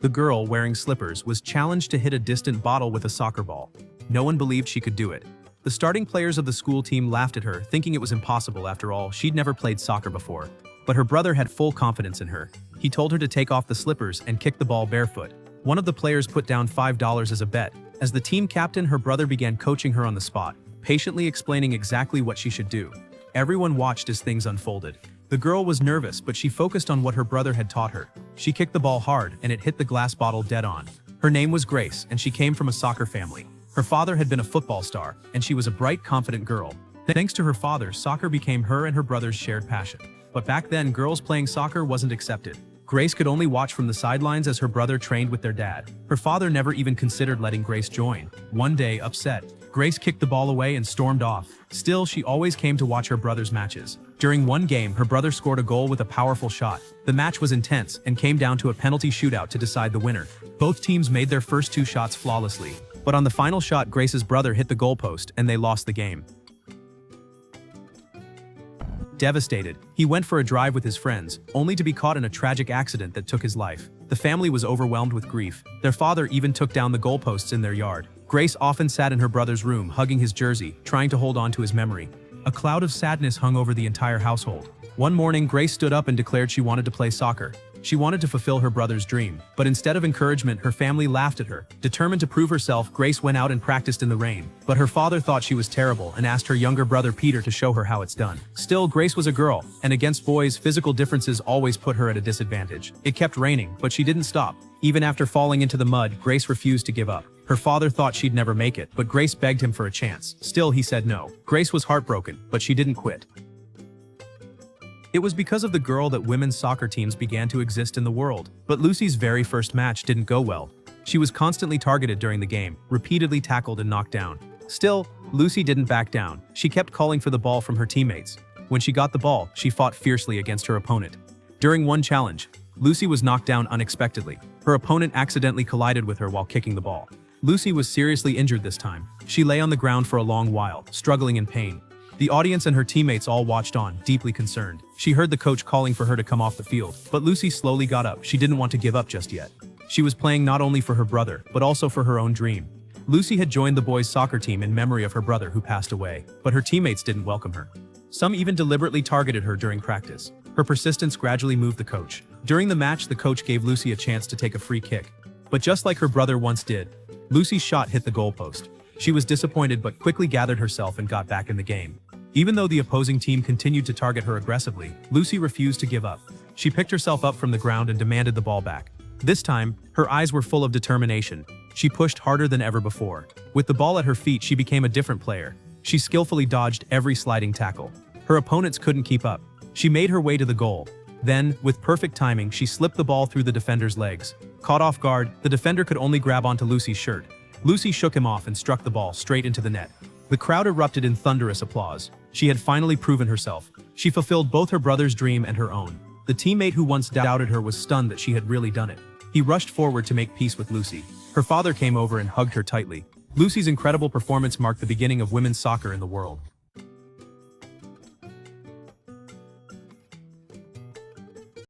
The girl, wearing slippers, was challenged to hit a distant bottle with a soccer ball. No one believed she could do it. The starting players of the school team laughed at her, thinking it was impossible. After all, she'd never played soccer before. But her brother had full confidence in her. He told her to take off the slippers and kick the ball barefoot. One of the players put down $5 as a bet. As the team captain, her brother began coaching her on the spot, patiently explaining exactly what she should do. Everyone watched as things unfolded. The girl was nervous, but she focused on what her brother had taught her. She kicked the ball hard, and it hit the glass bottle dead on. Her name was Grace, and she came from a soccer family. Her father had been a football star, and she was a bright, confident girl. Thanks to her father, soccer became her and her brother's shared passion. But back then, girls playing soccer wasn't accepted. Grace could only watch from the sidelines as her brother trained with their dad. Her father never even considered letting Grace join. One day, upset, Grace kicked the ball away and stormed off. Still, she always came to watch her brother's matches. During one game, her brother scored a goal with a powerful shot. The match was intense and came down to a penalty shootout to decide the winner. Both teams made their first 2 shots flawlessly. But on the final shot, Grace's brother hit the goalpost and they lost the game. Devastated, he went for a drive with his friends, only to be caught in a tragic accident that took his life. The family was overwhelmed with grief. Their father even took down the goalposts in their yard. Grace often sat in her brother's room, hugging his jersey, trying to hold on to his memory. A cloud of sadness hung over the entire household. One morning, Grace stood up and declared she wanted to play soccer. She wanted to fulfill her brother's dream, but instead of encouragement, her family laughed at her. Determined to prove herself, Grace went out and practiced in the rain. But her father thought she was terrible and asked her younger brother Peter to show her how it's done. Still, Grace was a girl, and against boys, physical differences always put her at a disadvantage. It kept raining, but she didn't stop. Even after falling into the mud, Grace refused to give up. Her father thought she'd never make it, but Grace begged him for a chance. Still, he said no. Grace was heartbroken, but she didn't quit. It was because of the girl that women's soccer teams began to exist in the world. But Lucy's very first match didn't go well. She was constantly targeted during the game, repeatedly tackled and knocked down. Still, Lucy didn't back down. She kept calling for the ball from her teammates. When she got the ball, she fought fiercely against her opponent. During one challenge, Lucy was knocked down unexpectedly. Her opponent accidentally collided with her while kicking the ball. Lucy was seriously injured this time. She lay on the ground for a long while, struggling in pain. The audience and her teammates all watched on, deeply concerned. She heard the coach calling for her to come off the field, but Lucy slowly got up. She didn't want to give up just yet. She was playing not only for her brother, but also for her own dream. Lucy had joined the boys' soccer team in memory of her brother who passed away, but her teammates didn't welcome her. Some even deliberately targeted her during practice. Her persistence gradually moved the coach. During the match, the coach gave Lucy a chance to take a free kick. But just like her brother once did, Lucy's shot hit the goalpost. She was disappointed but quickly gathered herself and got back in the game. Even though the opposing team continued to target her aggressively, Lucy refused to give up. She picked herself up from the ground and demanded the ball back. This time, her eyes were full of determination. She pushed harder than ever before. With the ball at her feet, she became a different player. She skillfully dodged every sliding tackle. Her opponents couldn't keep up. She made her way to the goal. Then, with perfect timing, she slipped the ball through the defender's legs. Caught off guard, the defender could only grab onto Lucy's shirt. Lucy shook him off and struck the ball straight into the net. The crowd erupted in thunderous applause. She had finally proven herself. She fulfilled both her brother's dream and her own. The teammate who once doubted her was stunned that she had really done it. He rushed forward to make peace with Lucy. Her father came over and hugged her tightly. Lucy's incredible performance marked the beginning of women's soccer in the world.